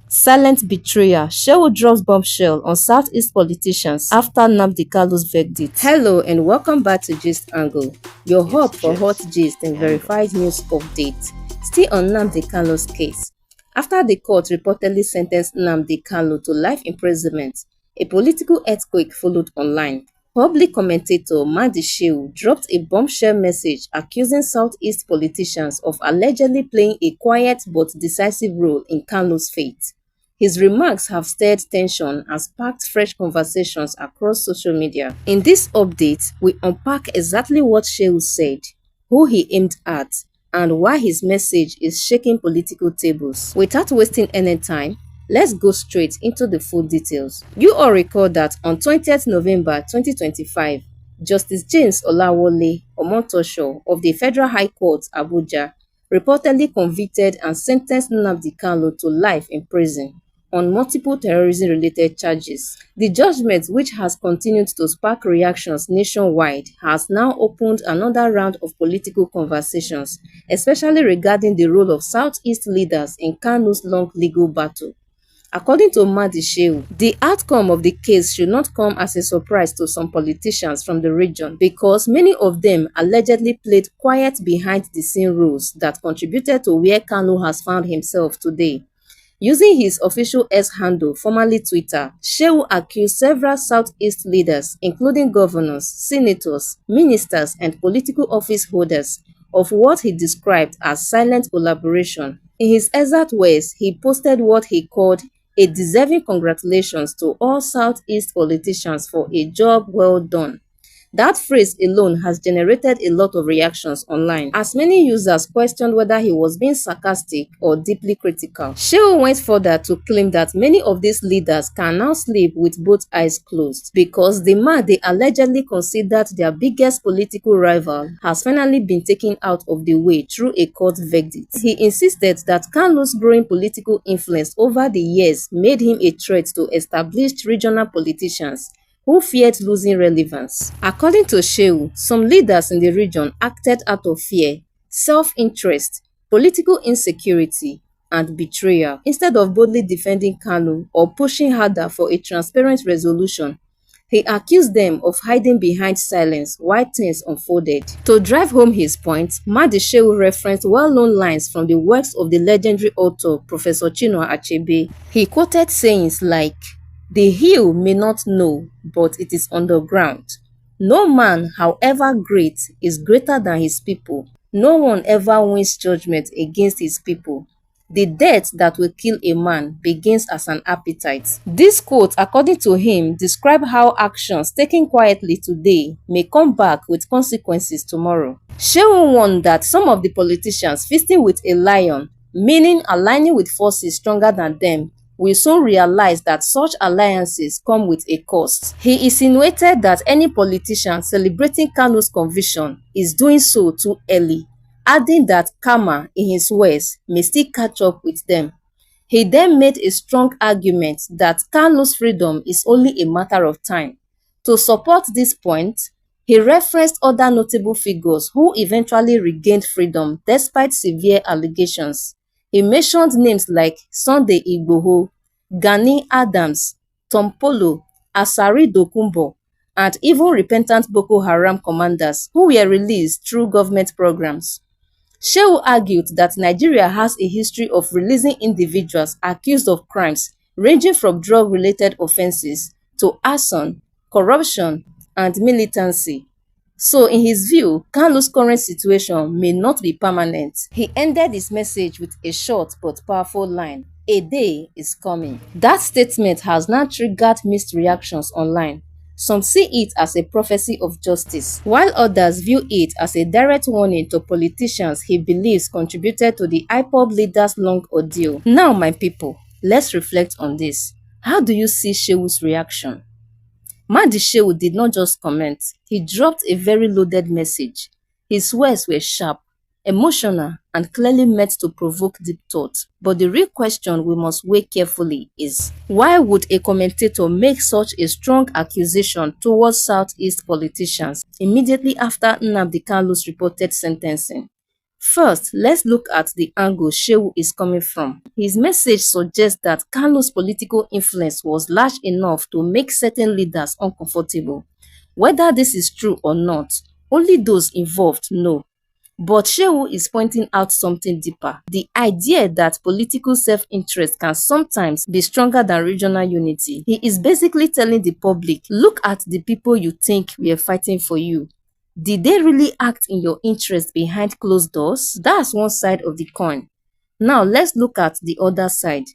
Silent betrayal. Shehu drops bombshell on Southeast politicians after Nnamdi Kanu's verdict. Hello and welcome back to Gist Angle, your hub for hot gist and verified news updates. Still on Nnamdi Kanu's case. After the court reportedly sentenced Nnamdi Kanu to life imprisonment, a political earthquake followed online. Public commentator Mahdi Shehu dropped a bombshell message accusing Southeast politicians of allegedly playing a quiet but decisive role in Kanu's fate. His remarks have stirred tension and sparked fresh conversations across social media. In this update, we unpack exactly what Shehu said, who he aimed at, and why his message is shaking political tables. Without wasting any time, let's go straight into the full details. You all recall that on 20th November 2025, Justice James Olawole Omotosho of the Federal High Court, Abuja, reportedly convicted and sentenced Nnamdi Kanu to life in prison on multiple terrorism-related charges. The judgment, which has continued to spark reactions nationwide, has now opened another round of political conversations, especially regarding the role of Southeast leaders in Kanu's long legal battle. According to Mahdi Shehu, the outcome of the case should not come as a surprise to some politicians from the region because many of them allegedly played quiet behind-the-scene roles that contributed to where Kanu has found himself today. Using his official X handle, formerly Twitter, Shehu accused several Southeast leaders, including governors, senators, ministers, and political office holders, of what he described as silent collaboration. In his exact words, he posted what he called a deserving congratulations to all Southeast politicians for a job well done. That phrase alone has generated a lot of reactions online, as many users questioned whether he was being sarcastic or deeply critical. Shehu went further to claim that many of these leaders can now sleep with both eyes closed because the man they allegedly considered their biggest political rival has finally been taken out of the way through a court verdict. He insisted that Kanu's growing political influence over the years made him a threat to established regional politicians who feared losing relevance. According to Shehu, some leaders in the region acted out of fear, self-interest, political insecurity, and betrayal. Instead of boldly defending Kanu or pushing harder for a transparent resolution, he accused them of hiding behind silence while things unfolded. To drive home his point, Mahdi Shehu referenced well-known lines from the works of the legendary author Professor Chinua Achebe. He quoted sayings like, "The hill may not know, but it is underground. No man, however great, is greater than his people. No one ever wins judgment against his people. The death that will kill a man begins as an appetite." This quote, according to him, describes how actions taken quietly today may come back with consequences tomorrow. Shehu warned that some of the politicians feasting with a lion, meaning aligning with forces stronger than them, will soon realize that such alliances come with a cost. He insinuated that any politician celebrating Kanu's conviction is doing so too early, adding that karma, in his words, may still catch up with them. He then made a strong argument that Kanu's freedom is only a matter of time. To support this point, he referenced other notable figures who eventually regained freedom despite severe allegations. He mentioned names like Sunday Igboho, Gani Adams, Tompolo, Asari Dokubo, and even repentant Boko Haram commanders who were released through government programs. Shehu argued that Nigeria has a history of releasing individuals accused of crimes ranging from drug-related offenses to arson, corruption, and militancy. So, in his view, Kanu's current situation may not be permanent. He ended his message with a short but powerful line, "A day is coming." That statement has now triggered mixed reactions online. Some see it as a prophecy of justice, while others view it as a direct warning to politicians he believes contributed to the IPOB leaders' long ordeal. Now, my people, let's reflect on this. How do you see Shehu's reaction? Mahdi Shehu did not just comment, he dropped a very loaded message. His words were sharp, emotional, and clearly meant to provoke deep thought. But the real question we must weigh carefully is, why would a commentator make such a strong accusation towards Southeast politicians immediately after Nnamdi Kanu's reported sentencing? First, let's look at the angle Shehu is coming from. His message suggests that Kanu's political influence was large enough to make certain leaders uncomfortable. Whether this is true or not, only those involved know. But Shehu is pointing out something deeper: the idea that political self-interest can sometimes be stronger than regional unity. He is basically telling the public, look at the people you think were fighting for you. Did they really act in your interest behind closed doors? That's one side of the coin. Now let's look at the other side.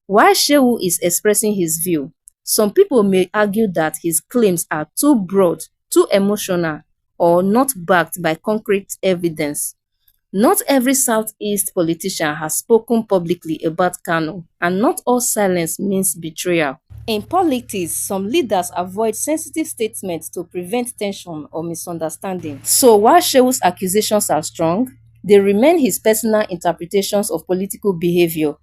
While Shehu is expressing his view, some people may argue that his claims are too broad, too emotional, or not backed by concrete evidence. Not every Southeast politician has spoken publicly about Kanu, and not all silence means betrayal. In politics, some leaders avoid sensitive statements to prevent tension or misunderstanding. So while Shehu's accusations are strong, they remain his personal interpretations of political behavior.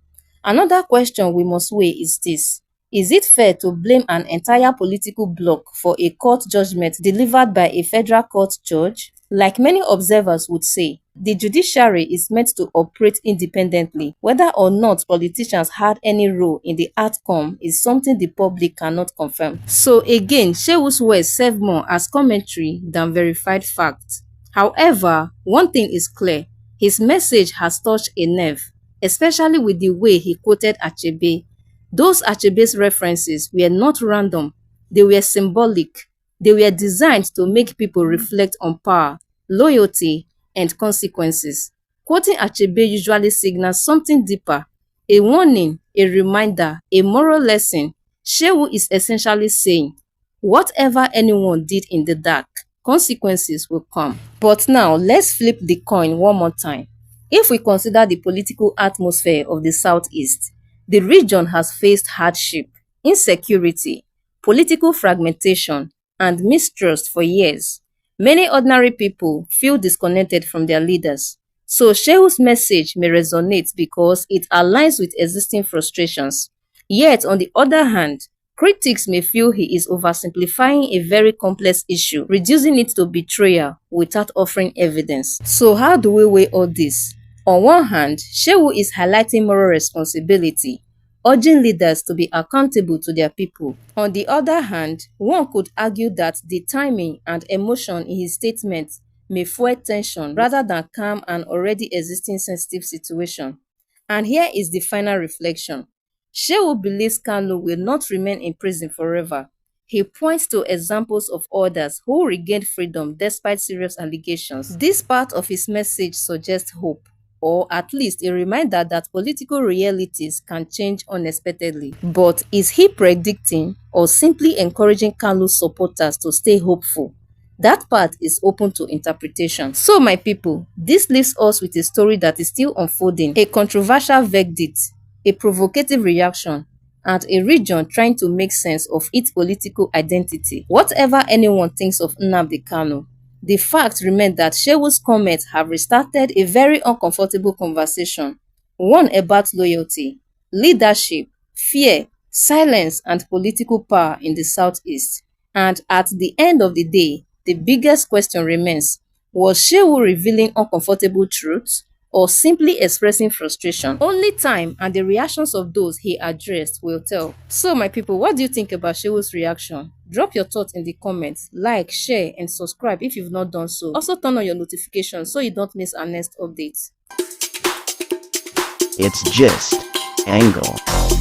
Another question we must weigh is this: is it fair to blame an entire political bloc for a court judgment delivered by a federal court judge? Like many observers would say, the judiciary is meant to operate independently. Whether or not politicians had any role in the outcome is something the public cannot confirm. So again, Shehu's words serve more as commentary than verified facts. However, one thing is clear: his message has touched a nerve, especially with the way he quoted Achebe. Those Achebe's references were not random, they were symbolic. They were designed to make people reflect on power, loyalty, and consequences. Quoting Achebe usually signals something deeper: a warning, a reminder, a moral lesson. Shehu is essentially saying, whatever anyone did in the dark, consequences will come. But now, let's flip the coin one more time. If we consider the political atmosphere of the Southeast, the region has faced hardship, insecurity, political fragmentation, and mistrust for years. Many ordinary people feel disconnected from their leaders. So Shehu's message may resonate because it aligns with existing frustrations. Yet, on the other hand, critics may feel he is oversimplifying a very complex issue, reducing it to betrayal without offering evidence. So how do we weigh all this? On one hand, Shehu is highlighting moral responsibility, urging leaders to be accountable to their people. On the other hand, one could argue that the timing and emotion in his statements may fuel tension rather than calm an already existing sensitive situation. And here is the final reflection: Shehu believes Kanu will not remain in prison forever. He points to examples of others who regained freedom despite serious allegations. This part of his message suggests hope, or at least a reminder that political realities can change unexpectedly. But is he predicting or simply encouraging Kanu's supporters to stay hopeful? That part is open to interpretation. So my people, this leaves us with a story that is still unfolding, a controversial verdict, a provocative reaction, and a region trying to make sense of its political identity. Whatever anyone thinks of Nnamdi Kanu, the fact remains that Shehu's comments have restarted a very uncomfortable conversation, one about loyalty, leadership, fear, silence, and political power in the Southeast. And at the end of the day, the biggest question remains: was Shehu revealing uncomfortable truths or simply expressing frustration? Only time and the reactions of those he addressed will tell. So my people, what do you think about Shehu's reaction? Drop your thoughts in the comments, like, share, and subscribe if you've not done so. Also turn on your notifications so you don't miss our next update. It's just Angle.